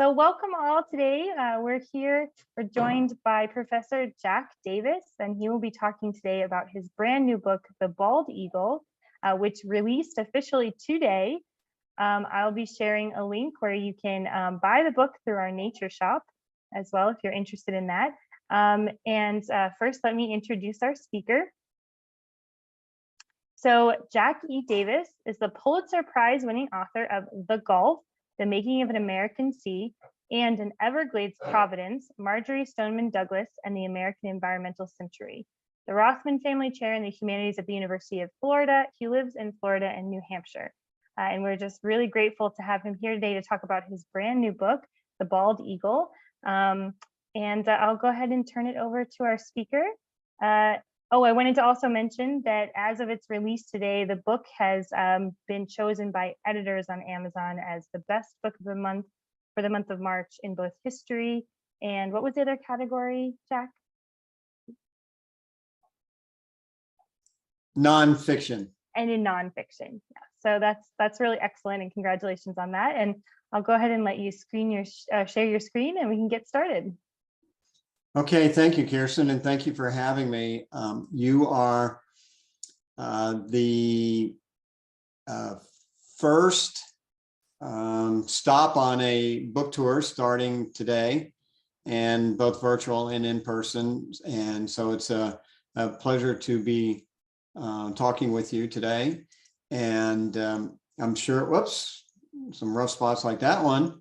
So welcome all today. We're joined by Professor Jack Davis, and he will be talking today about his brand new book, The Bald Eagle, which released officially today. I'll be sharing a link where you can buy the book through our nature shop as well, if you're interested in that. First, let me introduce our speaker. So Jack E. Davis is the Pulitzer Prize-winning author of The Gulf, The Making of an American Sea, and In Everglades, Providence, Marjory Stoneman Douglas and the American Environmental Century. The Rothman Family Chair in the Humanities at the University of Florida. He lives in Florida and New Hampshire. And we're just really grateful to have him here today to talk about his brand new book, The Bald Eagle. I'll go ahead and turn it over to our speaker. Oh, I wanted to also mention that as of its release today, the book has been chosen by editors on Amazon as the best book of the month for the month of March in both history and what was the other category, Jack? Nonfiction. And in nonfiction. Yeah. So that's really excellent, and congratulations on that. And I'll go ahead and let you share your screen, and we can get started. Okay, thank you, Kirsten, and thank you for having me. You are the first stop on a book tour starting today, and both virtual and in person. And so it's a pleasure to be talking with you today. And I'm sure, whoops, some rough spots like that one.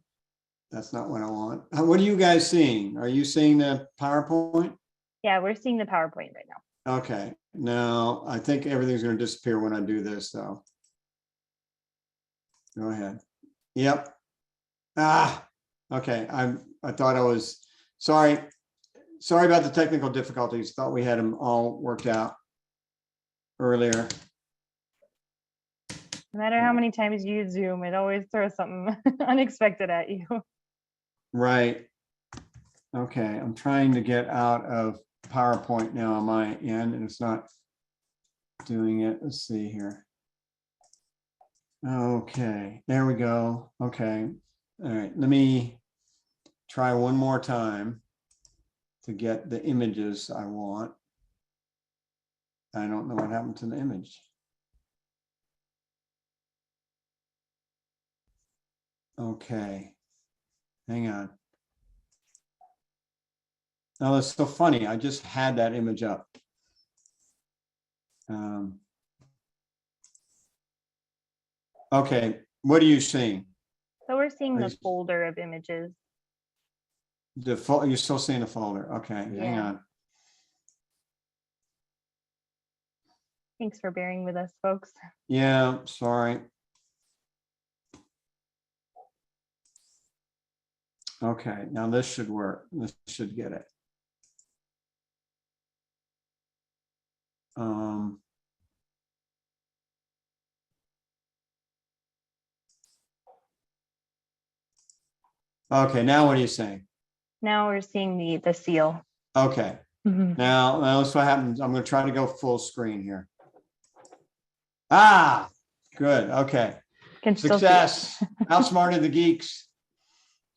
That's not what I want. What are you guys seeing? Are you seeing the PowerPoint? Yeah, we're seeing the PowerPoint right now. Okay. No, I think everything's going to disappear when I do this, though. Go ahead. Yep. Okay. I thought I was sorry. Sorry about the technical difficulties. Thought we had them all worked out earlier. No matter how many times you use Zoom, it always throws something unexpected at you. Right. Okay, I'm trying to get out of PowerPoint now on my end, and it's not doing it. Let's see here. Okay, there we go. Okay. All right, let me try one more time to get the images I want. I don't know what happened to the image. Okay. Hang on. Oh, that's so funny. I just had that image up. Okay, what are you seeing? So we're seeing the folder of images. You're still seeing the folder. Okay, Yeah. hang on. Thanks for bearing with us, folks. Yeah, sorry. Okay, now this should work. This should get it. Okay, now what are you saying? Now we're seeing the seal. Okay. Now that's what happens. I'm going to try to go full screen here. Good. Okay. Success. Outsmarted the geeks.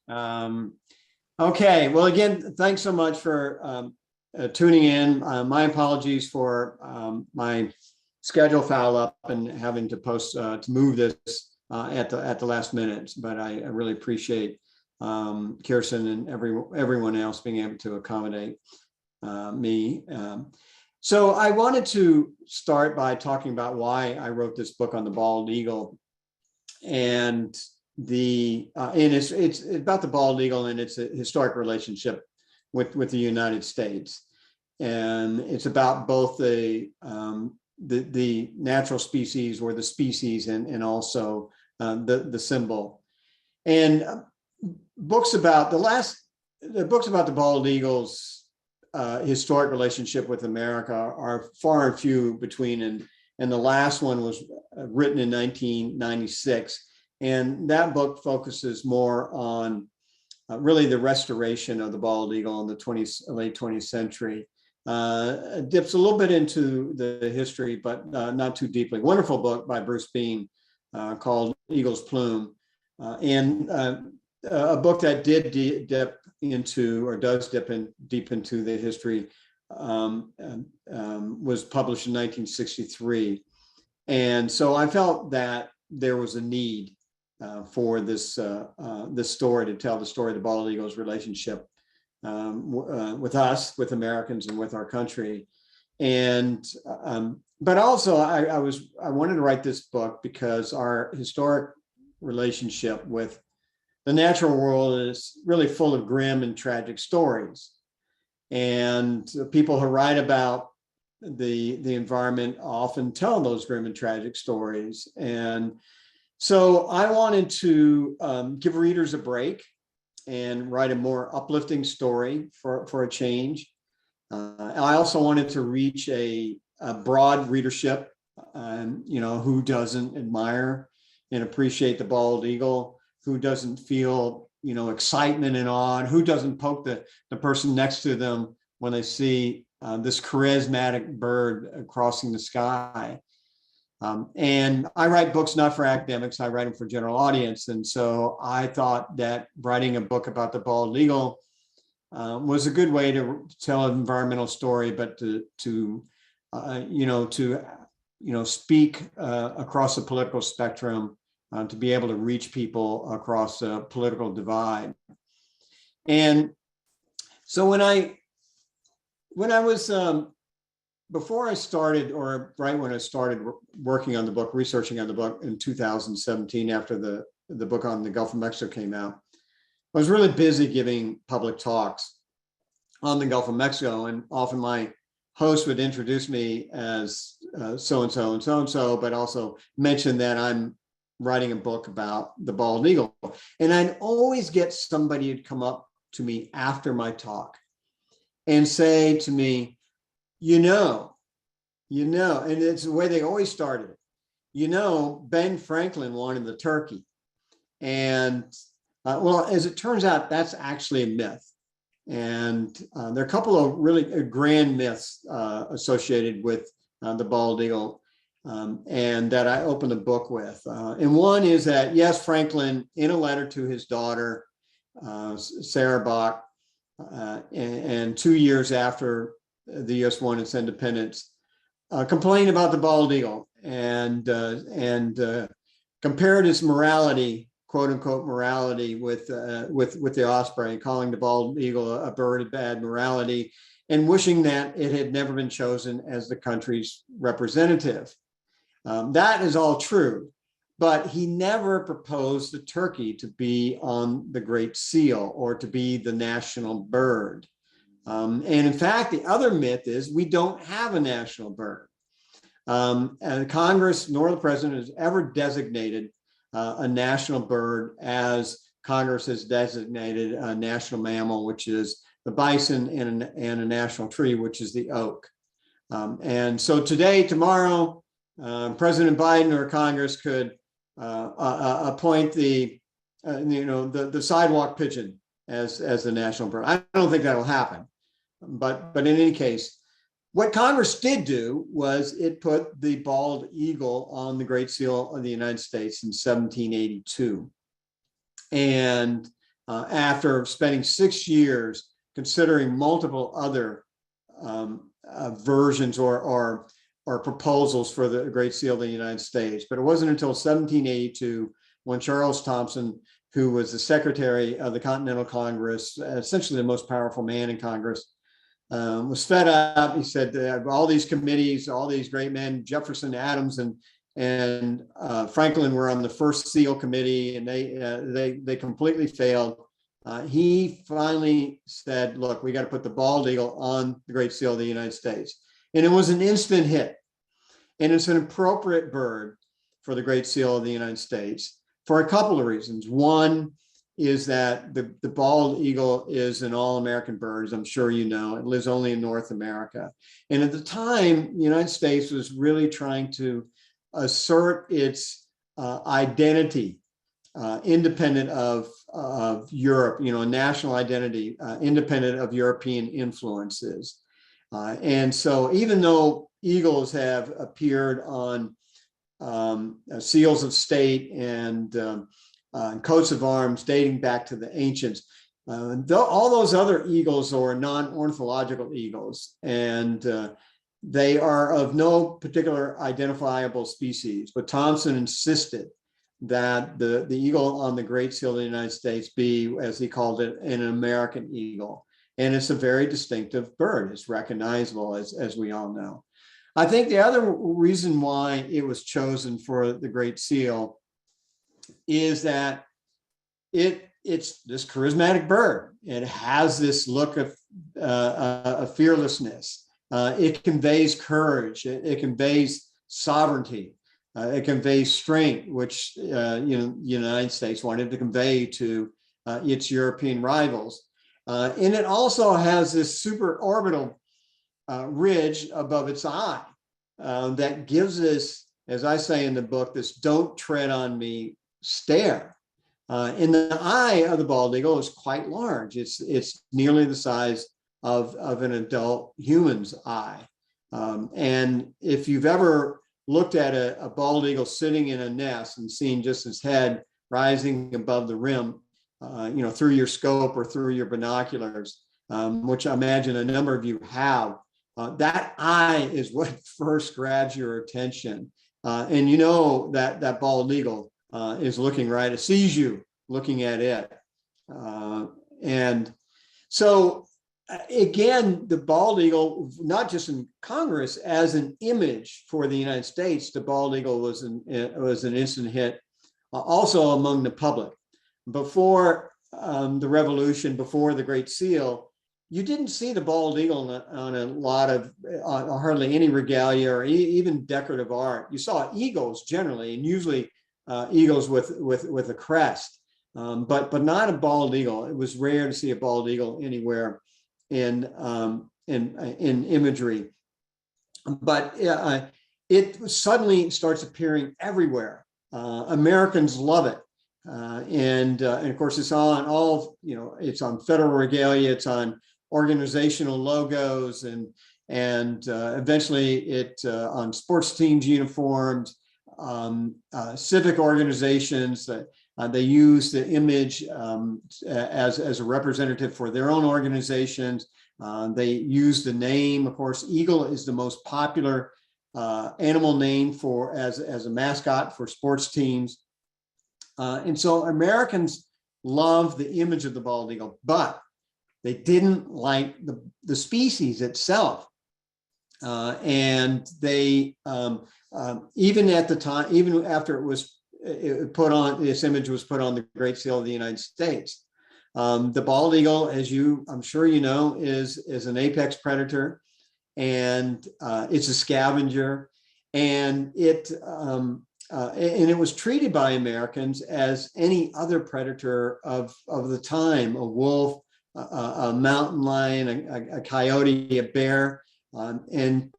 Okay, well, again, thanks so much for tuning in. My apologies for my schedule foul up and having to to move this at the last minute, but I really appreciate Kirsten and everyone else being able to accommodate me. So I wanted to start by talking about why I wrote this book on the bald eagle, and it's about the bald eagle and its a historic relationship with the United States, and it's about both the natural species or the species and also the symbol. And books about the bald eagle's historic relationship with America are far and few between, and the last one was written in 1996. And that book focuses more on really the restoration of the bald eagle in the late 20th century. Dips a little bit into the history, but not too deeply. Wonderful book by Bruce Bean called Eagle's Plume. a book that did dip into, or does dip in deep into the history, was published in 1963. And so I felt that there was a need for this story, to tell the story of the bald eagle's relationship with us, with Americans, and with our country. And but also I wanted to write this book because our historic relationship with the natural world is really full of grim and tragic stories. And people who write about the environment often tell those grim and tragic stories. And so I wanted to give readers a break and write a more uplifting story for a change. I also wanted to reach a broad readership, who doesn't admire and appreciate the bald eagle, who doesn't feel, excitement and awe, and who doesn't poke the person next to them when they see this charismatic bird crossing the sky. And I write books not for academics, I write them for general audience. And so I thought that writing a book about the bald eagle was a good way to tell an environmental story, but to speak across the political spectrum, to be able to reach people across a political divide. And so when I was before I started, or right when I started working on the book, researching on the book in 2017, after the book on the Gulf of Mexico came out, I was really busy giving public talks on the Gulf of Mexico, and often my host would introduce me as so-and-so and so-and-so, but also mention that I'm writing a book about the bald eagle. And I'd always get somebody who'd come up to me after my talk and say to me, and it's the way they always started it, Ben Franklin wanted the turkey. And well, as it turns out, that's actually a myth. And there are a couple of really grand myths associated with the bald eagle, and that I open the book with. And one is that, yes, Franklin, in a letter to his daughter, Sarah Bach, and 2 years after the U.S. won its independence, complained about the bald eagle and compared his morality, quote unquote morality, with the osprey, calling the bald eagle a bird of bad morality, and wishing that it had never been chosen as the country's representative. That is all true, but he never proposed the turkey to be on the Great Seal or to be the national bird. And in fact, the other myth is we don't have a national bird. And Congress nor the president has ever designated a national bird as Congress has designated a national mammal, which is the bison, and a national tree, which is the oak. And so today, tomorrow, President Biden or Congress could appoint the sidewalk pigeon as the national bird. I don't think that'll happen, but in any case, what Congress did do was it put the bald eagle on the Great Seal of the United States in 1782. And after spending 6 years considering multiple other versions or proposals for the Great Seal of the United States, but it wasn't until 1782 when Charles Thomson, who was the Secretary of the Continental Congress, essentially the most powerful man in Congress, was fed up. He said, all these committees, all these great men, Jefferson, Adams, and Franklin were on the first seal committee, and they completely failed. He finally said, look, we got to put the bald eagle on the Great Seal of the United States. And it was an instant hit. And it's an appropriate bird for the Great Seal of the United States for a couple of reasons. One is that the bald eagle is an all-American bird, as I'm sure you know. It lives only in North America. And at the time, the United States was really trying to assert its identity, independent of Europe, a national identity, independent of European influences. And so even though eagles have appeared on seals of state and coats of arms dating back to the ancients. All those other eagles are non-ornithological eagles, and they are of no particular identifiable species. But Thomson insisted that the eagle on the Great Seal of the United States be, as he called it, an American eagle. And it's a very distinctive bird. It's recognizable, as we all know. I think the other reason why it was chosen for the Great Seal is that it's this charismatic bird. It has this look of fearlessness. It conveys courage. It conveys sovereignty. It conveys strength, which the United States wanted to convey to its European rivals. And it also has this superorbital ridge above its eye that gives us, as I say in the book, this "don't tread on me" stare. And the eye of the bald eagle is quite large. It's nearly the size of an adult human's eye. And if you've ever looked at a bald eagle sitting in a nest and seen just its head rising above the rim, through your scope or through your binoculars, which I imagine a number of you have, that eye is what first grabs your attention. And you know that bald eagle is looking right, it sees you looking at it. And so again, the bald eagle, not just in Congress, as an image for the United States, the bald eagle was an instant hit also among the public. Before the Revolution, before the Great Seal, you didn't see the bald eagle on a lot of, hardly any regalia or even decorative art. You saw eagles generally, and usually eagles with a crest, but not a bald eagle. It was rare to see a bald eagle anywhere in imagery. But it suddenly starts appearing everywhere. Americans love it. And of course, it's on all, it's on federal regalia, it's on organizational logos, and eventually it on sports teams' uniforms, civic organizations that they use the image as a representative for their own organizations. They use the name. Of course, eagle is the most popular animal name as a mascot for sports teams. And so Americans love the image of the bald eagle, but they didn't like the species itself. And they, even at the time, even after this image was put on the Great Seal of the United States, the bald eagle, as I'm sure you know, is an apex predator, and it's a scavenger, and it was treated by Americans as any other predator of the time: a wolf, a mountain lion, a coyote, a bear, and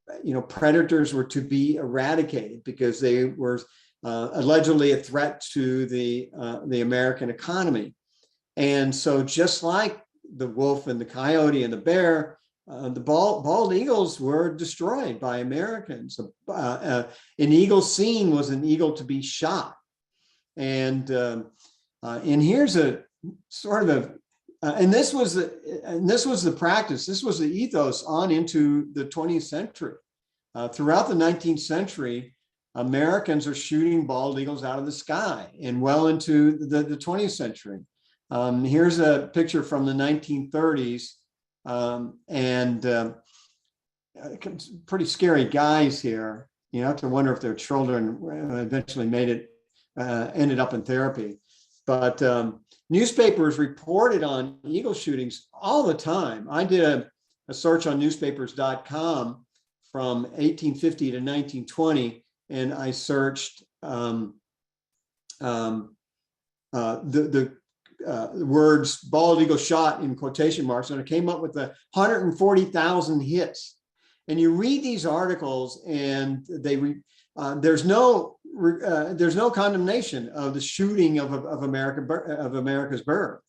predators were to be eradicated because they were allegedly a threat to the American economy. And so, just like the wolf and the coyote and the bear, the bald eagles were destroyed by Americans. An eagle seen was an eagle to be shot. And here's a sort of and this was the practice. This was the ethos on into the 20th century. Throughout the 19th century, Americans are shooting bald eagles out of the sky, and well into the 20th century. Here's a picture from the 1930s, and pretty scary guys here. You have to wonder if their children eventually ended up in therapy. But newspapers reported on eagle shootings all the time. I did a search on newspapers.com from 1850 to 1920, and I searched the words "bald eagle shot" in quotation marks, and I came up with 140,000 hits. And you read these articles, and there's no condemnation of the shooting of America's bird,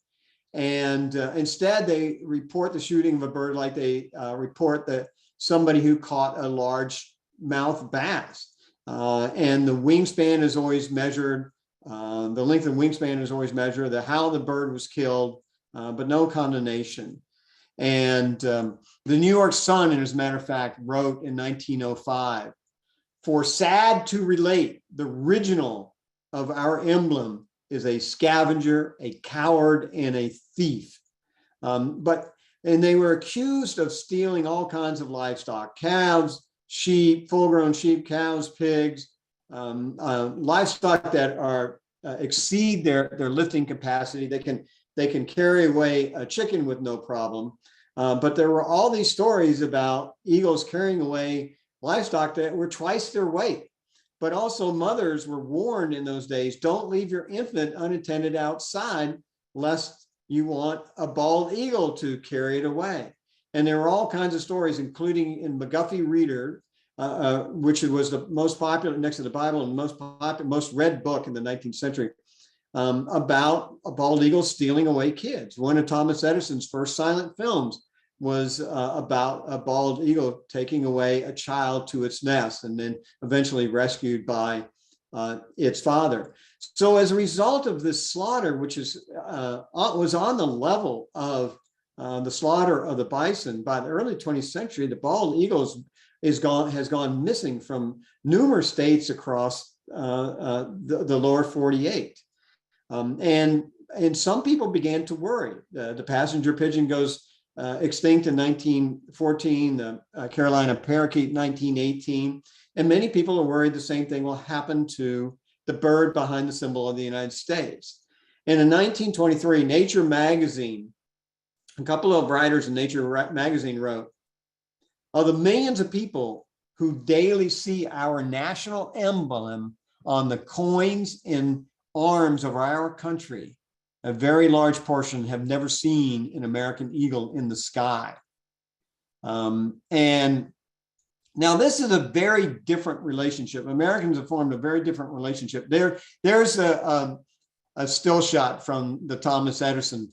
and instead they report the shooting of a bird like they report that somebody who caught a large mouth bass, and the wingspan is always measured The length of wingspan is always measured, how the bird was killed, but no condemnation. And the New York Sun, as a matter of fact, wrote in 1905, "For sad to relate, the original of our emblem is a scavenger, a coward, and a thief." And they were accused of stealing all kinds of livestock: calves, sheep, full-grown sheep, cows, pigs, livestock that are exceed their lifting capacity. They can carry away a chicken with no problem. But there were all these stories about eagles carrying away livestock that were twice their weight. But also mothers were warned in those days, don't leave your infant unattended outside lest you want a bald eagle to carry it away. And there were all kinds of stories, including in McGuffey Reader, which was the most popular next to the Bible and most read book in the 19th century, about a bald eagle stealing away kids. One of Thomas Edison's first silent films was about a bald eagle taking away a child to its nest and then eventually rescued by its father. So as a result of this slaughter, which was on the level of the slaughter of the bison, by the early 20th century, the bald eagle has gone missing from numerous states across the lower 48. And some people began to worry. The passenger pigeon goes extinct in 1914, the Carolina parakeet in 1918, and many people are worried the same thing will happen to the bird behind the symbol of the United States. And in 1923, Nature magazine, a couple of writers in Nature magazine wrote, "Of the millions of people who daily see our national emblem on the coins and arms of our country, a very large portion have never seen an American eagle in the sky." And now this is a very different relationship. Americans have formed a very different relationship. There's a still shot from the Thomas Edison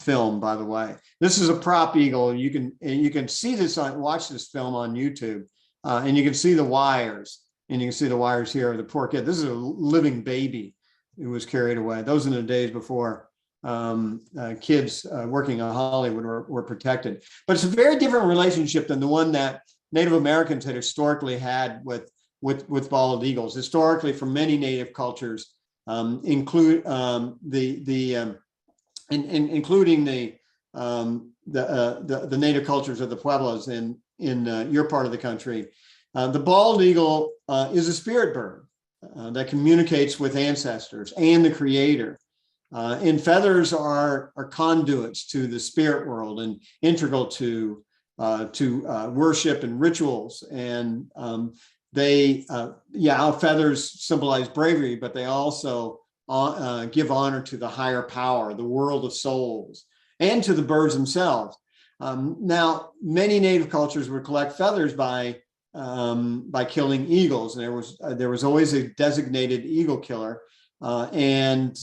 film, by the way. This is a prop eagle. You can see this watch this film on YouTube, and you can see the wires, and you can see the wires here of the poor kid. This is a living baby who was carried away. Those are the days before kids working in Hollywood were protected. But it's a very different relationship than the one that Native Americans had historically had with bald eagles. Historically, for many Native cultures, including the Native cultures of the Pueblos in your part of the country, the bald eagle is a spirit bird that communicates with ancestors and the Creator. And feathers are conduits to the spirit world and integral to worship and rituals. And feathers symbolize bravery, but they also give honor to the higher power, the world of souls, and to the birds themselves. Now, many Native cultures would collect feathers by killing eagles, and there was always a designated eagle killer, and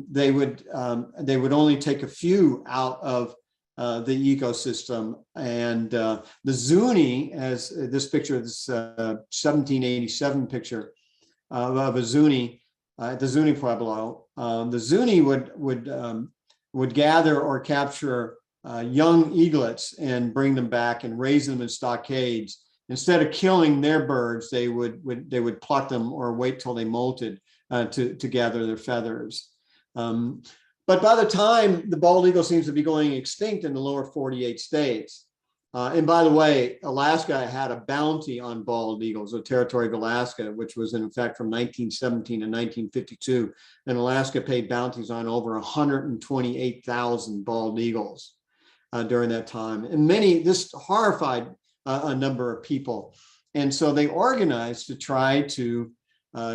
they would only take a few out of the ecosystem. And the Zuni, as this picture, this 1787 picture of a Zuni at the Zuni Pueblo, the Zuni would gather or capture young eaglets and bring them back and raise them in stockades. Instead of killing their birds, they would pluck them or wait till they molted to gather their feathers. But by the time the bald eagle seems to be going extinct in the lower 48 states, and by the way, Alaska had a bounty on bald eagles, the territory of Alaska, which was in effect from 1917 to 1952. And Alaska paid bounties on over 128,000 bald eagles during that time. And this horrified a number of people. And so they organized to try to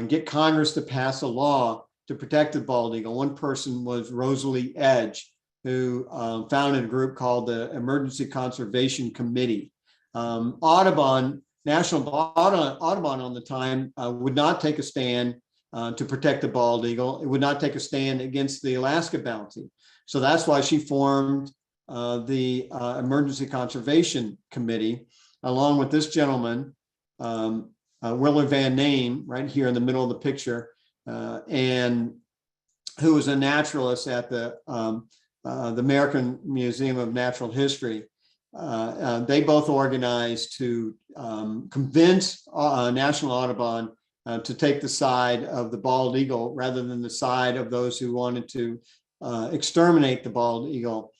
get Congress to pass a law to protect the bald eagle. One person was Rosalee Edge, who founded a group called the Emergency Conservation Committee. Audubon, National Audubon on the time, would not take a stand to protect the bald eagle. It would not take a stand against the Alaska bounty. So that's why she formed the Emergency Conservation Committee, along with this gentleman, Willard Van Name, right here in the middle of the picture, and who was a naturalist at the American Museum of Natural History. They both organized to convince National Audubon to take the side of the bald eagle rather than the side of those who wanted to exterminate the bald eagle.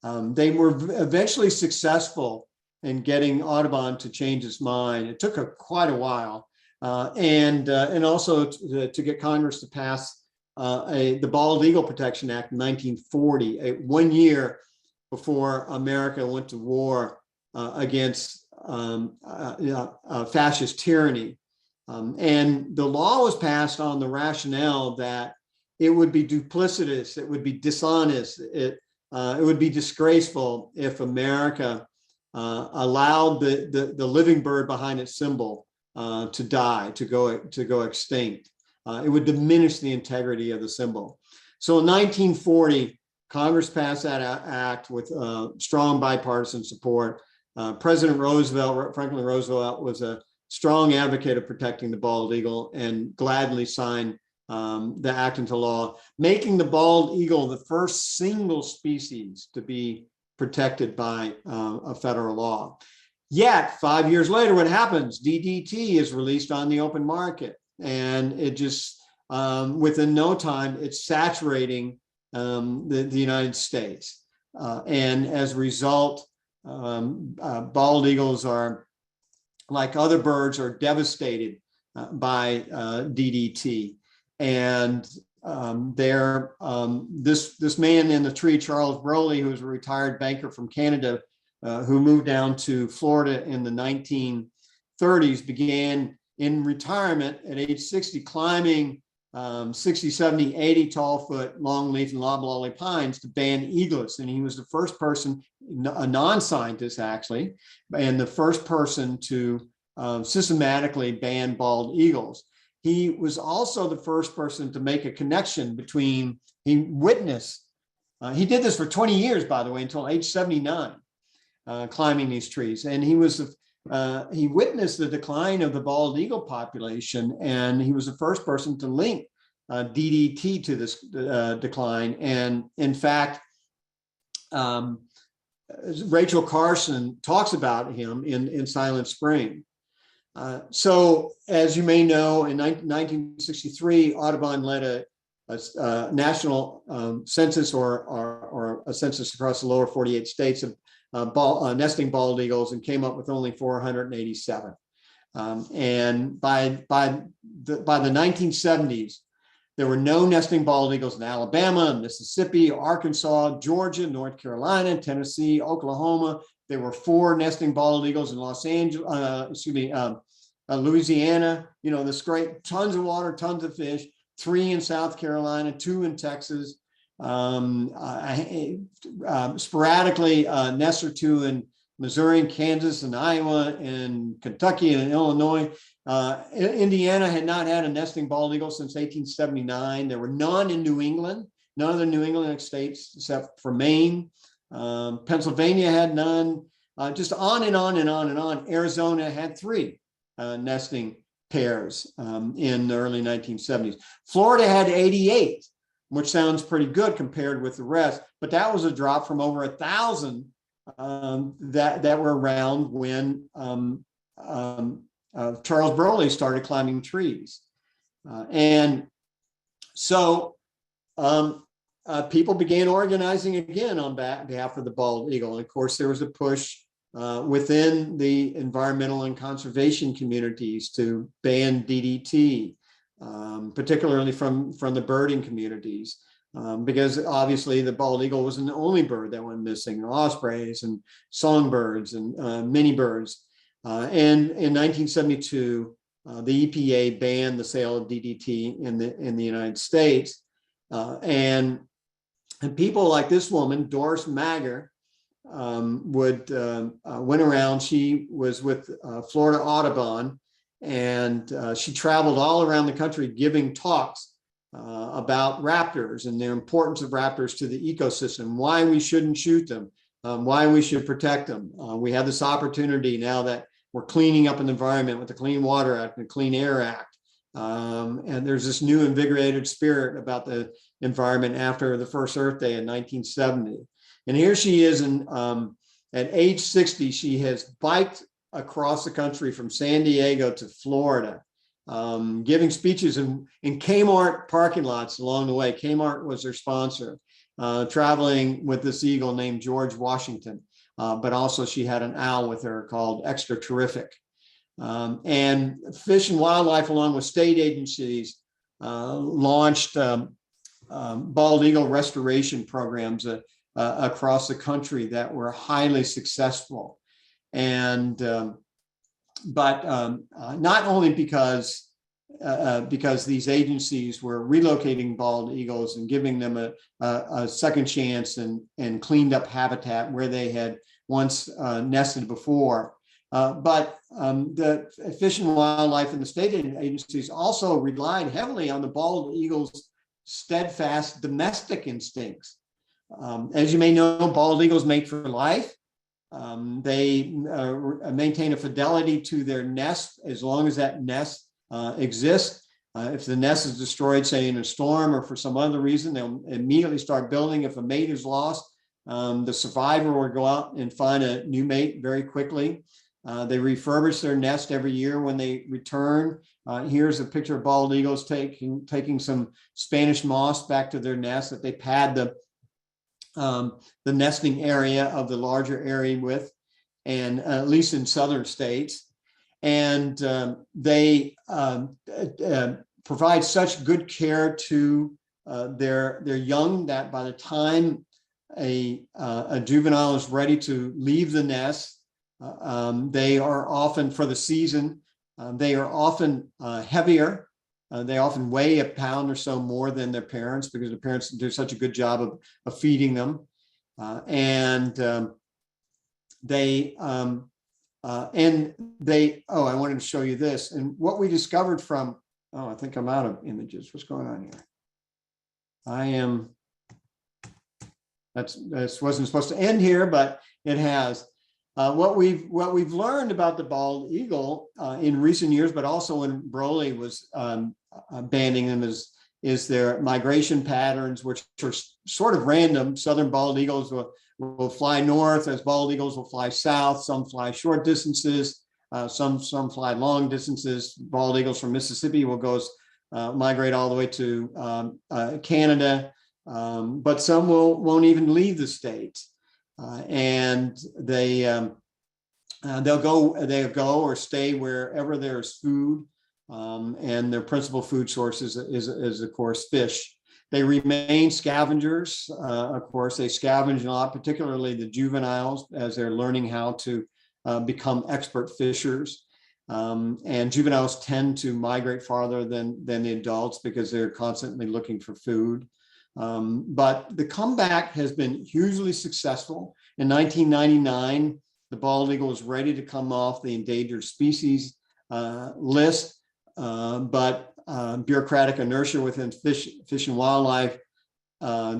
They were eventually successful in getting Audubon to change his mind. It took quite a while, and also to get Congress to pass the Bald Eagle Protection Act in 1940, 1 year before America went to war against fascist tyranny. And the law was passed on the rationale that it would be duplicitous, it would be dishonest, it would be disgraceful if America allowed the living bird behind its symbol to die, to go extinct. It would diminish the integrity of the symbol. So in 1940, Congress passed that act with strong bipartisan support. President Roosevelt, Franklin Roosevelt, was a strong advocate of protecting the bald eagle and gladly signed the act into law, making the bald eagle the first single species to be protected by a federal law. Yet 5 years later, what happens? DDT is released on the open market, and it just within no time it's saturating the United States, and as a result, bald eagles are, like other birds, are devastated by DDT. And this man in the tree, Charles Broley, who was a retired banker from Canada, who moved down to Florida in the 1930s, began in retirement at age 60 climbing 60, 70, 80 tall foot longleaf and loblolly pines to ban eaglets. And he was the first person, a non-scientist actually, and the first person to systematically ban bald eagles. He was also the first person to make a connection between, he witnessed, he did this for 20 years, by the way, until age 79, climbing these trees. And he witnessed the decline of the bald eagle population, and he was the first person to link DDT to this decline. And in fact, Rachel Carson talks about him in Silent Spring. So as you may know, in 1963, Audubon led a national census or a census across the lower 48 states of nesting bald eagles, and came up with only 487. And by the 1970s, there were no nesting bald eagles in Alabama, Mississippi, Arkansas, Georgia, North Carolina, Tennessee, Oklahoma. There were 4 nesting bald eagles in Louisiana. You know, this great, tons of water, tons of fish. 3 in South Carolina, 2 in Texas. Sporadically, nests or 2 in Missouri and Kansas and Iowa and Kentucky and Illinois. Indiana had not had a nesting bald eagle since 1879. There were none in New England, none of the New England states except for Maine. Pennsylvania had none, just on and on and on and on. Arizona had 3 nesting pairs in the early 1970s. Florida had 88, which sounds pretty good compared with the rest, but that was a drop from over 1,000 that were around when Charles Broley started climbing trees. And so people began organizing again on behalf of the bald eagle. And of course, there was a push within the environmental and conservation communities to ban DDT, particularly from the birding communities, because obviously the bald eagle wasn't the only bird that went missing. Ospreys and songbirds and many birds. And in 1972, the EPA banned the sale of DDT in the United States, and people like this woman, Doris Mager, went around. She was with Florida Audubon, and she traveled all around the country giving talks about raptors and the importance of raptors to the ecosystem, why we shouldn't shoot them, why we should protect them. We have this opportunity now that we're cleaning up an environment with the Clean Water Act and the Clean Air Act, And there's this new invigorated spirit about the environment after the first Earth Day in 1970. And here she is at age 60, she has biked across the country from San Diego to Florida, giving speeches in Kmart parking lots along the way. Kmart was their sponsor, traveling with this eagle named George Washington. But also she had an owl with her called Extra Terrific. And Fish and Wildlife, along with state agencies, launched bald eagle restoration programs across the country that were highly successful. And but not only because these agencies were relocating bald eagles and giving them a second chance and cleaned up habitat where they had once nested before. But the Fish and Wildlife and the state agencies also relied heavily on the bald eagle's steadfast domestic instincts. As you may know, bald eagles mate for life. They maintain a fidelity to their nest as long as that nest exists. If the nest is destroyed, say in a storm or for some other reason, they'll immediately start building. If a mate is lost, the survivor will go out and find a new mate very quickly. They refurbish their nest every year when they return. Here's a picture of bald eagles taking some Spanish moss back to their nest that they pad the nesting area of the larger area with, and at least in southern states. And they provide such good care to their young that by the time a juvenile is ready to leave the nest, they are often, for the season, they are often heavier. They often weigh a pound or so more than their parents because the parents do such a good job of feeding them. Oh, I wanted to show you this. And what we discovered from, I think I'm out of images. What's going on here? That wasn't supposed to end here, but it has. What we've learned about the bald eagle in recent years, but also when Broly was banning them, is their migration patterns, which are sort of random. Southern bald eagles will fly north, as bald eagles will fly south. Some fly short distances, some fly long distances. Bald eagles from Mississippi will migrate all the way to Canada, but some won't even leave the States. And they'll go or stay wherever there's food, and their principal food source is of course fish. They remain scavengers. Of course, they scavenge a lot, particularly the juveniles, as they're learning how to become expert fishers. And juveniles tend to migrate farther than the adults because they're constantly looking for food. But the comeback has been hugely successful. In 1999, the bald eagle was ready to come off the endangered species list, but bureaucratic inertia within Fish and Wildlife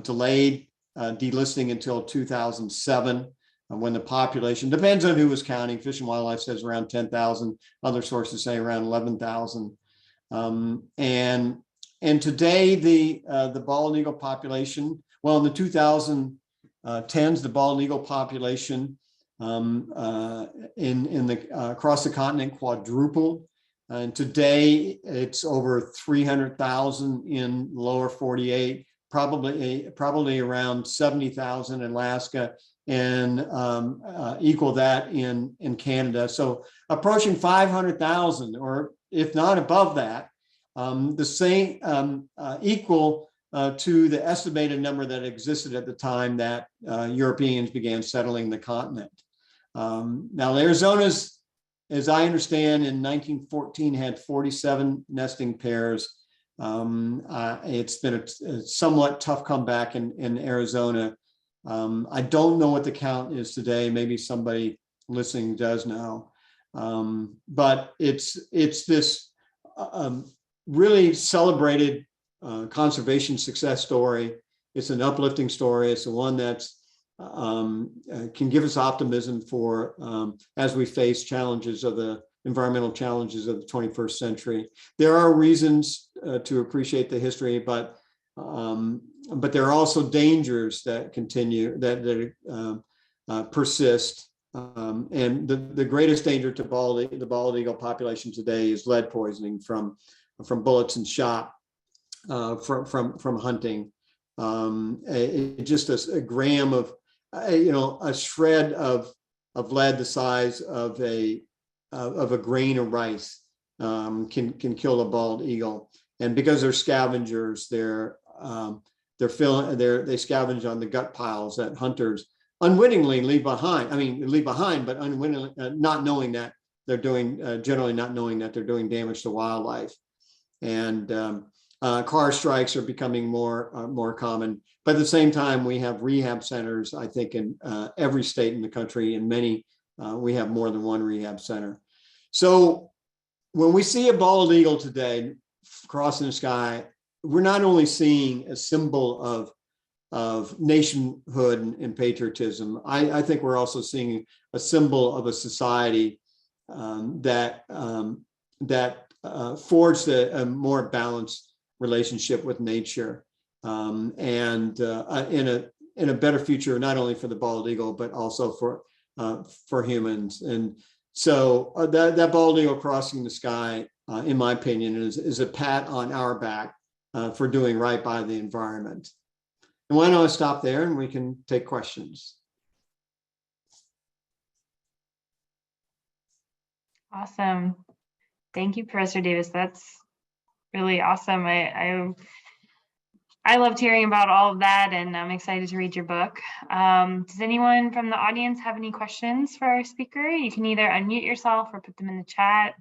delayed delisting until 2007, when the population, depends on who was counting. Fish and Wildlife says around 10,000. Other sources say around 11,000. And today, the bald eagle population, well, in the 2010s, the bald eagle population across the continent quadrupled. And today, it's over 300,000 in lower 48, probably around 70,000 in Alaska, and equal that in Canada. So approaching 500,000, or if not above that. The same equal to the estimated number that existed at the time that Europeans began settling the continent. Now, Arizona's, as I understand, in 1914 had 47 nesting pairs. It's been a somewhat tough comeback in Arizona. I don't know what the count is today. Maybe somebody listening does know. But it's this really celebrated conservation success story. It's an uplifting story. It's the one that's can give us optimism for as we face challenges of the environmental challenges of the 21st century. There are reasons to appreciate the history, but there are also dangers that continue, that persist. And the greatest danger to the bald eagle population today is lead poisoning from bullets and shot from hunting. Just a gram of, a shred of lead the size of a grain of rice can kill a bald eagle. And because they're scavengers, they scavenge on the gut piles that hunters unwittingly leave behind. But unwittingly, not knowing that they're doing, generally not knowing that they're doing damage to wildlife. And car strikes are becoming more common. But at the same time, we have rehab centers, I think, in every state in the country, and many, we have more than one rehab center. So when we see a bald eagle today crossing the sky, we're not only seeing a symbol of nationhood and patriotism. I think we're also seeing a symbol of a society that forged a more balanced relationship with nature, and in a better future, not only for the bald eagle but also for humans. And so that bald eagle crossing the sky, in my opinion, is a pat on our back for doing right by the environment. And why don't I stop there and we can take questions? Awesome. Thank you, Professor Davis. That's really awesome. I loved hearing about all of that, and I'm excited to read your book. Does anyone from the audience have any questions for our speaker? You can either unmute yourself or put them in the chat.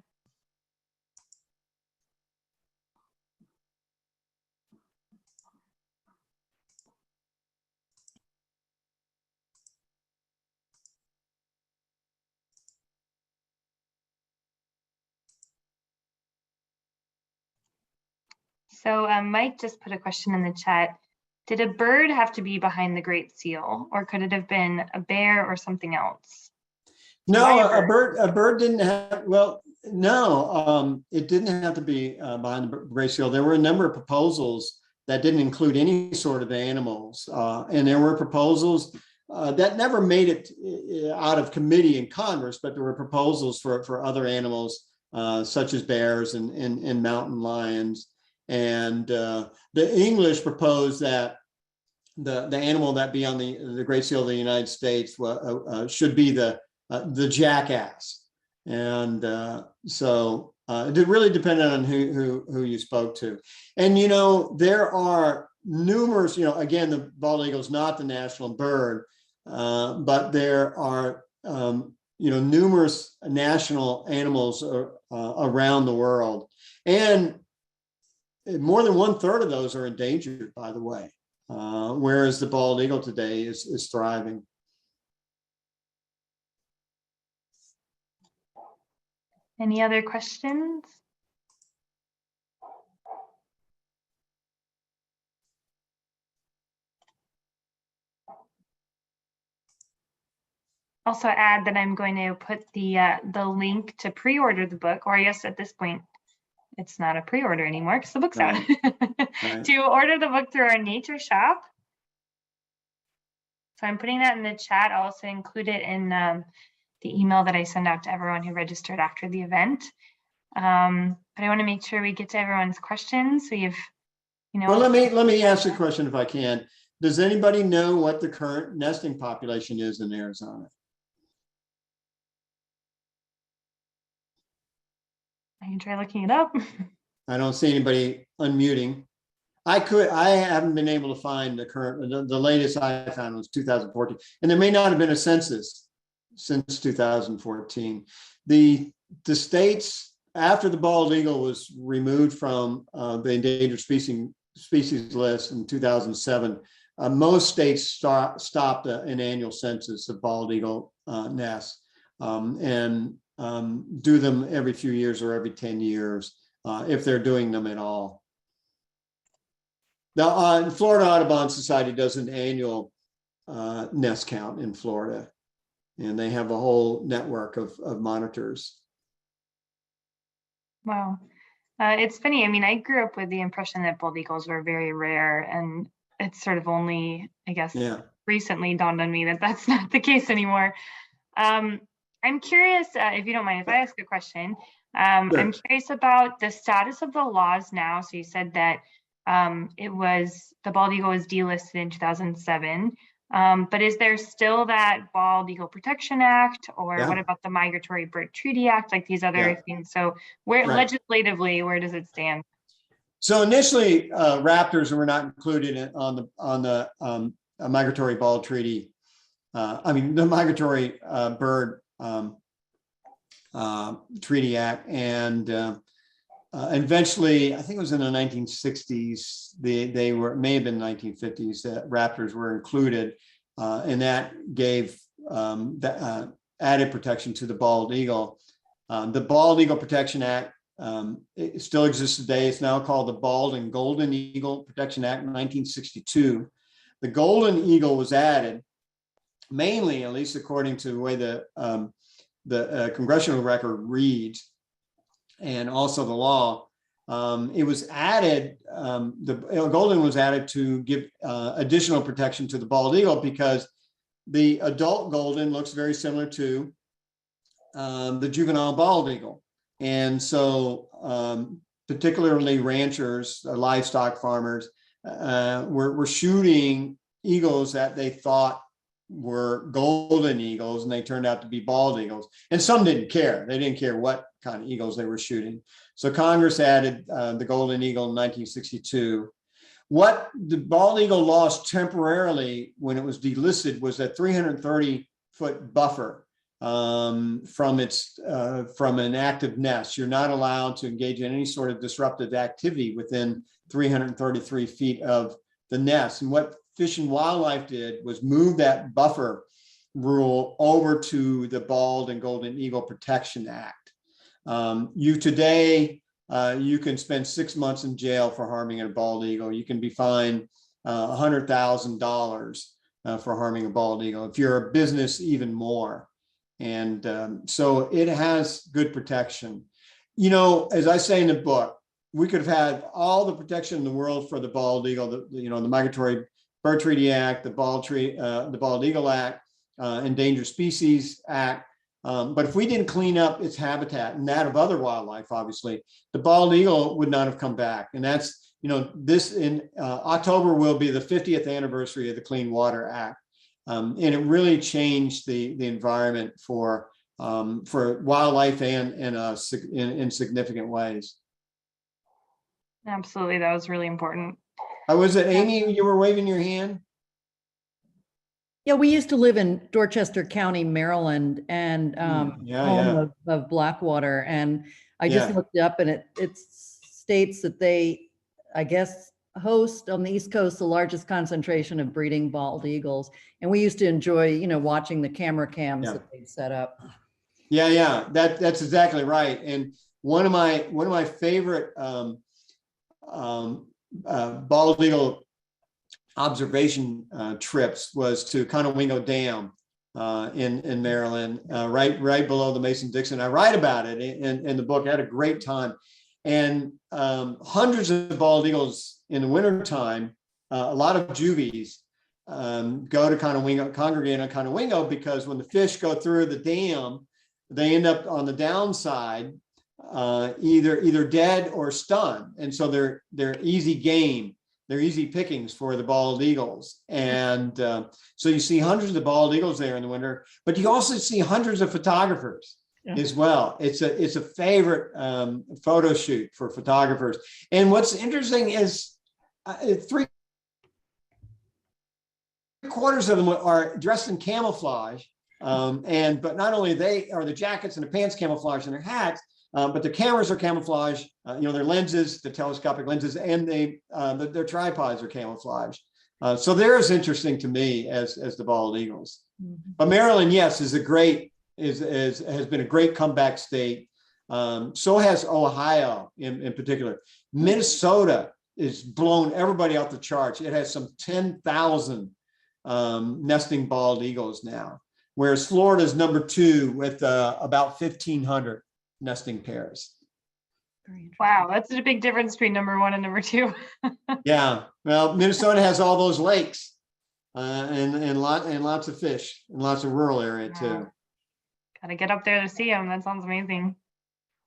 So Mike just put a question in the chat. Did a bird have to be behind the Great Seal, or could it have been a bear or something else? No, a bird didn't have, well, no, it didn't have to be behind the Great Seal. There were a number of proposals that didn't include any sort of animals. And there were proposals that never made it out of committee in Congress, but there were proposals for other animals, such as bears and mountain lions. And the English proposed that the animal that be on the Great Seal of the United States should be the jackass. And so it really depended on who you spoke to. And there are numerous, again, the bald eagle is not the national bird, but there are numerous national animals around the world, and more than 1/3 of those are endangered, by the way, whereas the bald eagle today is thriving. Any other questions? Also add that I'm going to put the link to pre-order the book, or I guess at this point, it's not a pre-order anymore because the book's out. Right. To order the book through our nature shop. So I'm putting that in the chat. I'll also include it in the email that I send out to everyone who registered after the event. But I want to make sure we get to everyone's questions. So Well, let me ask a question if I can. Does anybody know what the current nesting population is in Arizona? I can try looking it up. I don't see anybody unmuting. I haven't been able to find the latest I found was 2014, and there may not have been a census since 2014. The states, after the bald eagle was removed from the endangered species list in 2007, most states stopped an annual census of bald eagle nests, and do them every few years or every 10 years, if they're doing them at all. Now, Florida Audubon Society does an annual nest count in Florida, and they have a whole network of monitors. Wow. It's funny. I mean, I grew up with the impression that bald eagles were very rare, and it's sort of only, I guess, Yeah. recently dawned on me that that's not the case anymore. I'm curious, if you don't mind, if I ask a question. Sure. I'm curious about the status of the laws now. So you said that the bald eagle was delisted in 2007. But is there still that Bald Eagle Protection Act, or Yeah. what about the Migratory Bird Treaty Act, like these other Yeah. things? So where Right. legislatively, where does it stand? So initially, raptors were not included on the migratory bald treaty. The migratory bird treaty act, and eventually, I think it was in the 1960s. They may have been 1950s that raptors were included, and that gave added protection to the bald eagle. The Bald Eagle Protection Act. It still exists today. It's now called the Bald and Golden Eagle Protection Act, 1962. The Golden Eagle was added mainly, at least according to the way the congressional record reads, and also the law. It was added. The Golden was added to give additional protection to the bald eagle because the adult golden looks very similar to the juvenile bald eagle. And so particularly ranchers, livestock farmers, were shooting eagles that they thought were golden eagles, and they turned out to be bald eagles. And some didn't care. They didn't care what kind of eagles they were shooting. So Congress added the golden eagle in 1962. What the bald eagle lost temporarily when it was delisted was that 330-foot buffer from an active nest. You're not allowed to engage in any sort of disruptive activity within 333 feet of the nest. And what Fish and Wildlife did was move that buffer rule over to the Bald and Golden Eagle Protection Act. You can spend 6 months in jail for harming a bald eagle. You can be fined $100,000 for harming a bald eagle. If you're a business, even more. And so it has good protection. As I say in the book, we could have had all the protection in the world for the bald eagle, the Migratory Bird Treaty Act, the Bald Eagle Act, Endangered Species Act. But if we didn't clean up its habitat and that of other wildlife, obviously, the bald eagle would not have come back. And that's, this in October will be the 50th anniversary of the Clean Water Act. And it really changed the environment for wildlife and us in significant ways. Absolutely, that was really important. Was it Amy? You were waving your hand. Yeah, we used to live in Dorchester County, Maryland, and home of Blackwater. And I just looked up, and it states that they, I guess, host on the East Coast the largest concentration of breeding bald eagles. And we used to enjoy, watching the camera cams that they'd set up. Yeah, that's exactly right. And one of my favorite bald eagle observation trips was to Conowingo Dam in Maryland, right below the Mason-Dixon. I write about it in the book. I had a great time. And hundreds of bald eagles in the wintertime, a lot of juvies go to congregate on Conowingo, because when the fish go through the dam, they end up on the downside, either dead or stunned. And so they're easy game. They're easy pickings for the bald eagles. And so you see hundreds of bald eagles there in the winter, but you also see hundreds of photographers as well. It's a favorite photo shoot for photographers. And what's interesting is 3/4 of them are dressed in camouflage. But not only the jackets and the pants camouflage and their hats, but the cameras are camouflage, their lenses, the telescopic lenses, and their tripods are camouflage. So they're as interesting to me as the bald eagles. Mm-hmm. But Maryland, yes, has been a great comeback state. So has Ohio in particular. Minnesota is blown everybody out the charts. It has some 10,000 nesting bald eagles now, whereas Florida is number 2 with about 1,500 nesting pairs. Very interesting. Wow, that's a big difference between number 1 and number 2. Yeah, well, Minnesota has all those lakes and lots of fish and lots of rural area too. Gotta get up there to see them. That sounds amazing.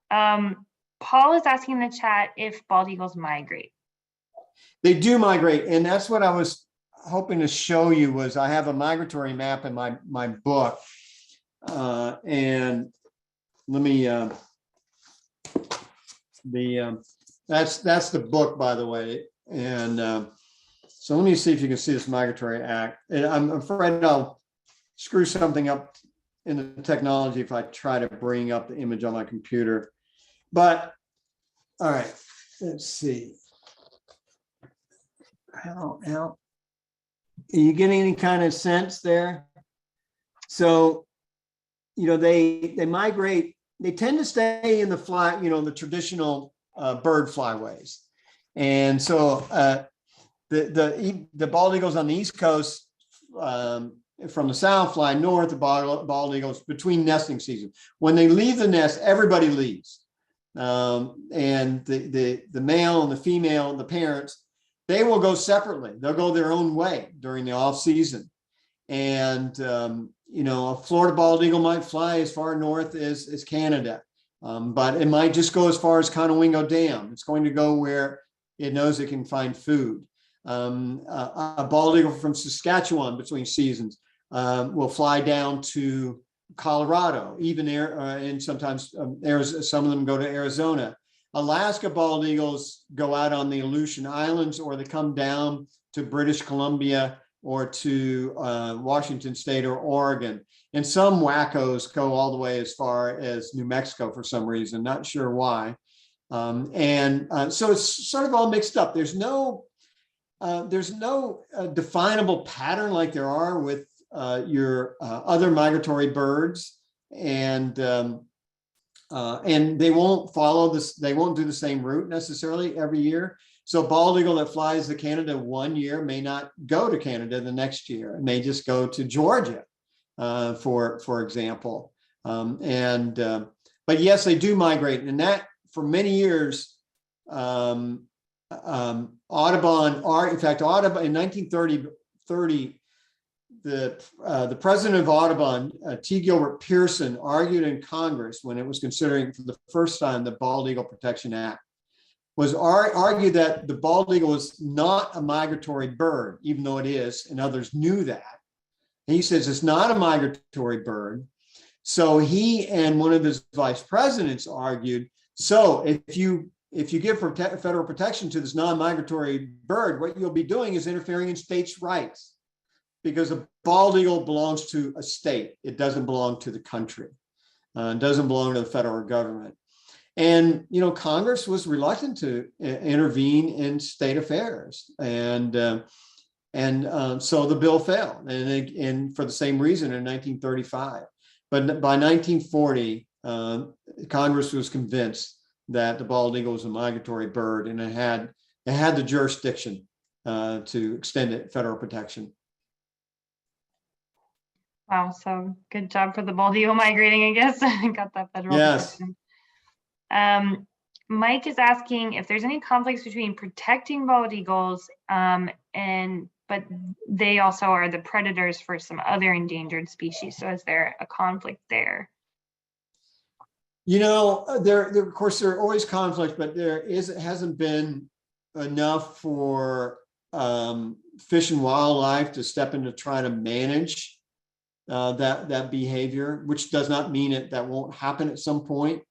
Paul is asking in the chat if bald eagles migrate. They do migrate, and that's what I was hoping to show you. Was I have a migratory map in my book, and let me that's the book, by the way, and so let me see if you can see this migratory act. And I'm afraid I'll screw something up in the technology if I try to bring up the image on my computer. But all right, let's see. How are you getting any kind of sense there? So, they migrate. They tend to stay in the the traditional bird flyways, and so the bald eagles on the East Coast from the south fly north. The bald eagles between nesting seasons. When they leave the nest, everybody leaves, and the male and the female, the parents, they will go separately. They'll go their own way during the off season, and a Florida bald eagle might fly as far north as Canada, but it might just go as far as Conowingo Dam. It's going to go where it knows it can find food. A bald eagle from Saskatchewan between seasons will fly down to Colorado, even there, and sometimes some of them go to Arizona. Alaska bald eagles go out on the Aleutian Islands, or they come down to British Columbia or to Washington State or Oregon. And some wackos go all the way as far as New Mexico for some reason, not sure why. So it's sort of all mixed up. There's no definable pattern like there are with your other migratory birds, and they won't follow this. They won't do the same route necessarily every year. So bald eagle that flies to Canada one year may not go to Canada the next year. It may just go to Georgia, for example. But yes, they do migrate, and that for many years. Audubon, in fact, Audubon in 1930, the president of Audubon, T. Gilbert Pearson, argued in Congress when it was considering for the first time the Bald Eagle Protection Act, argued that the bald eagle was not a migratory bird, even though it is, and others knew that. And he says it's not a migratory bird. So he and one of his vice presidents argued, so if you give federal protection to this non-migratory bird, what you'll be doing is interfering in states' rights, because a bald eagle belongs to a state. It doesn't belong to the country. It doesn't belong to the federal government. And, Congress was reluctant to intervene in state affairs. And so the bill failed, and for the same reason in 1935. But by 1940, Congress was convinced that the bald eagle was a migratory bird, and it had the jurisdiction to extend it federal protection. Wow, so good job for the bald eagle migrating, I guess. Got that federal protection. Mike is asking if there's any conflicts between protecting bald eagles, but they also are the predators for some other endangered species. So is there a conflict there? There of course there are always conflicts, but hasn't been enough for Fish and Wildlife to step in to try to manage that behavior, which does not mean that won't happen at some point.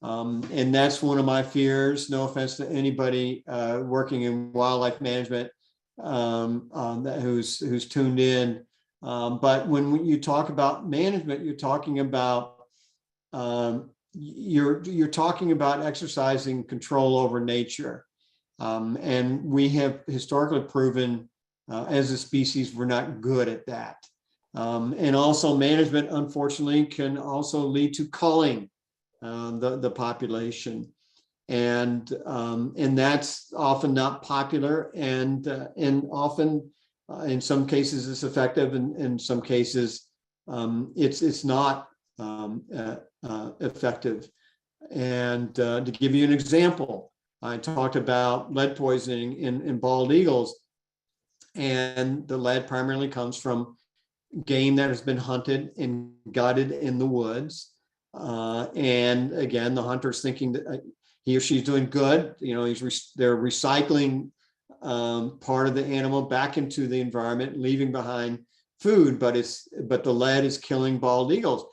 And that's one of my fears. No offense to anybody working in wildlife management who's tuned in, but when you talk about management, you're talking about you're talking about exercising control over nature, and we have historically proven as a species we're not good at that. And also management, unfortunately, can also lead to culling the population, and that's often not popular, and often in some cases it's effective, and in some cases it's not effective. And to give you an example, I talked about lead poisoning in bald eagles, and the lead primarily comes from game that has been hunted and gutted in the woods. And again, the hunter's thinking that he or she's doing good. You know, they're recycling part of the animal back into the environment, leaving behind food, but the lead is killing bald eagles.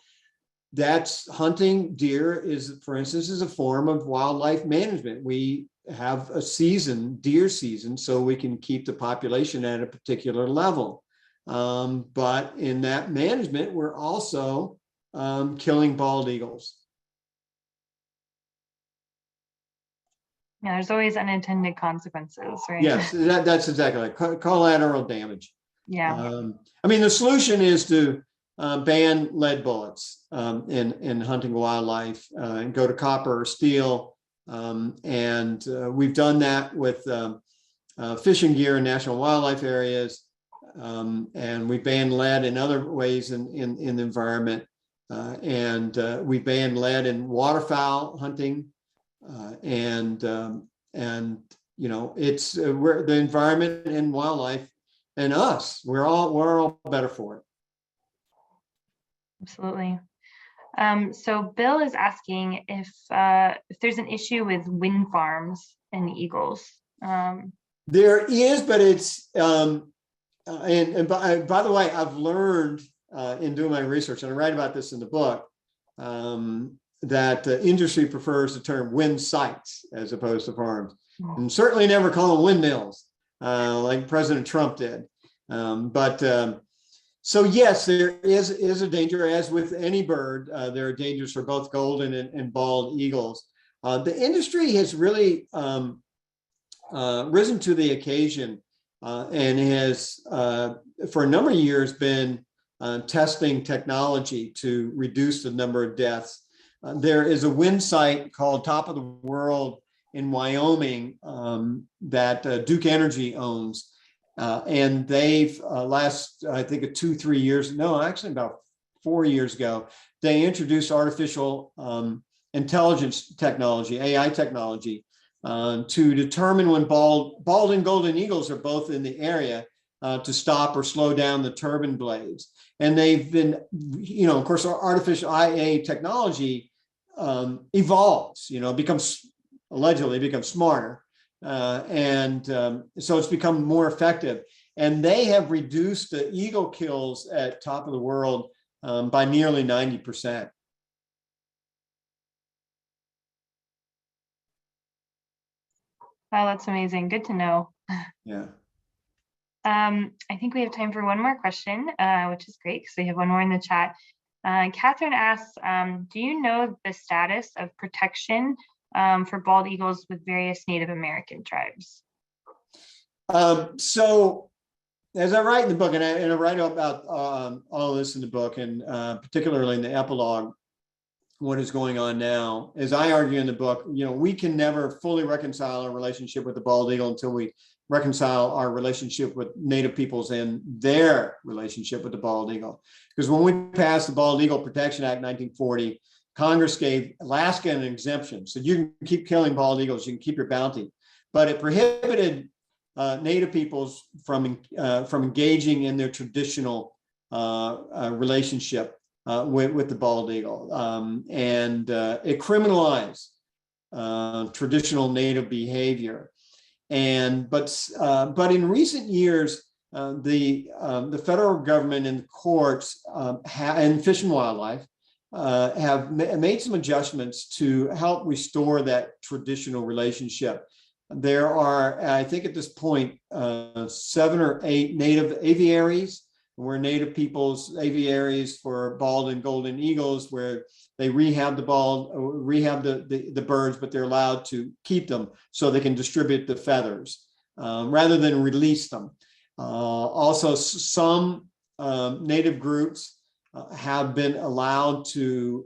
That's hunting deer is, for instance, is a form of wildlife management. We have a deer season, so we can keep the population at a particular level. But in that management, we're also killing bald eagles. Yeah, there's always unintended consequences, right? Yes, that's exactly right. Collateral damage. Yeah. I mean, the solution is to ban lead bullets in hunting wildlife and go to copper or steel. And we've done that with fishing gear in national wildlife areas. And we ban lead in other ways in the environment. And we ban lead in waterfowl hunting. And you know, we're the environment and wildlife and us, we're all better for it. Absolutely. So Bill is asking if there's an issue with wind farms and eagles. There is, but it's and by the way, I've learned in doing my research, and I write about this in the book, that industry prefers the term wind sites as opposed to farms, and certainly never call them windmills like President Trump did. So yes, there is a danger, as with any bird. There are dangers for both golden and bald eagles. The industry has really risen to the occasion and has, for a number of years, been testing technology to reduce the number of deaths. There is a wind site called Top of the World in Wyoming that Duke Energy owns. And they've I think 2-3 years, no, actually about 4 years ago, they introduced artificial intelligence technology, AI technology, to determine when bald and golden eagles are both in the area to stop or slow down the turbine blades. And they've been, you know, of course, our artificial IA technology evolves, you know, allegedly becomes smarter. So it's become more effective, and they have reduced the eagle kills at Top of the World by nearly 90%. Wow, that's amazing. Good to know. Yeah. I think we have time for one more question, which is great because we have one more in the chat. Catherine asks, do you know the status of protection for bald eagles with various Native American tribes? So as I write in the book, and I write about all of this in the book, and particularly in the epilogue, what is going on now, as I argue in the book, you know, we can never fully reconcile our relationship with the bald eagle until we reconcile our relationship with Native peoples and their relationship with the bald eagle. Because when we passed the Bald Eagle Protection Act 1940, Congress gave Alaska an exemption. So you can keep killing bald eagles, you can keep your bounty, but it prohibited Native peoples from engaging in their traditional relationship with the bald eagle. And it criminalized traditional Native behavior. But in recent years, the federal government and the courts and Fish and Wildlife have made some adjustments to help restore that traditional relationship. There are, I think at this point, 7 or 8 native aviaries, where Native people's aviaries for bald and golden eagles, where they rehab the birds, but they're allowed to keep them so they can distribute the feathers rather than release them. Also, some Native groups have been allowed to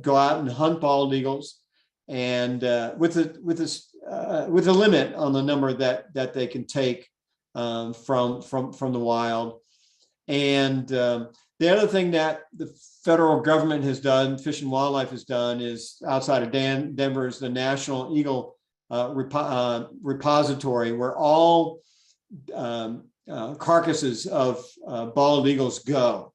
go out and hunt bald eagles, and with a limit on the number that they can take from the wild. And The other thing that the federal government has done, Fish and Wildlife has done, is outside of Denver is the National Eagle Repository, where all carcasses of bald eagles go.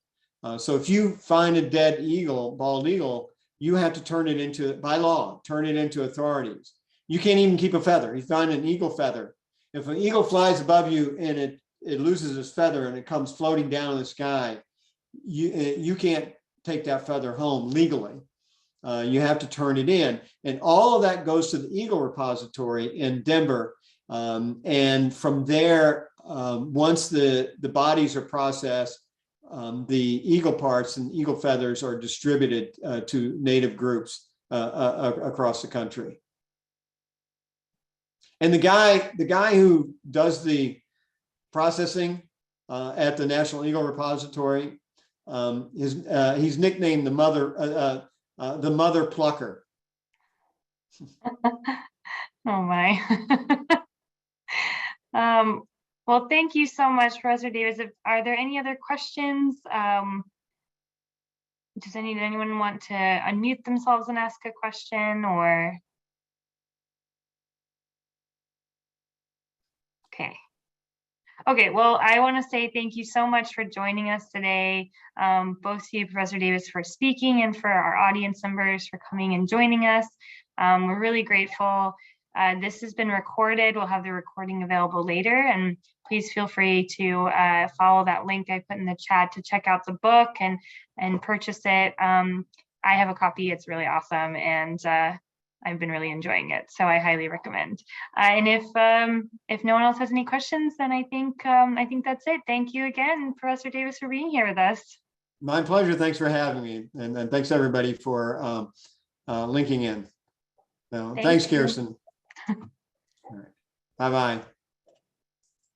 So if you find a dead eagle, bald eagle, you have to turn it into, by law, turn it into authorities. You can't even keep a feather. You find an eagle feather. If an eagle flies above you and it loses its feather and it comes floating down in the sky, you can't take that feather home legally. You have to turn it in. And all of that goes to the Eagle Repository in Denver. And from there, once the bodies are processed, the eagle parts and eagle feathers are distributed to native groups across the country. And the guy who does the processing at the National Eagle Repository, he's nicknamed the Mother Plucker. Oh my. Well, thank you so much, Professor Davis. Are there any other questions? Does anyone want to unmute themselves and ask a question, or? Okay. Okay, well, I want to say thank you so much for joining us today, both to you, Professor Davis, for speaking, and for our audience members for coming and joining us. We're really grateful. This has been recorded. We'll have the recording available later, and please feel free to follow that link I put in the chat to check out the book and purchase it. I have a copy. It's really awesome, and I've been really enjoying it, so I highly recommend. And if no one else has any questions, then I think that's it. Thank you again, Professor Davis, for being here with us. My pleasure. Thanks for having me, and thanks everybody for linking in. So, thanks, Kirsten. All right. Bye-bye.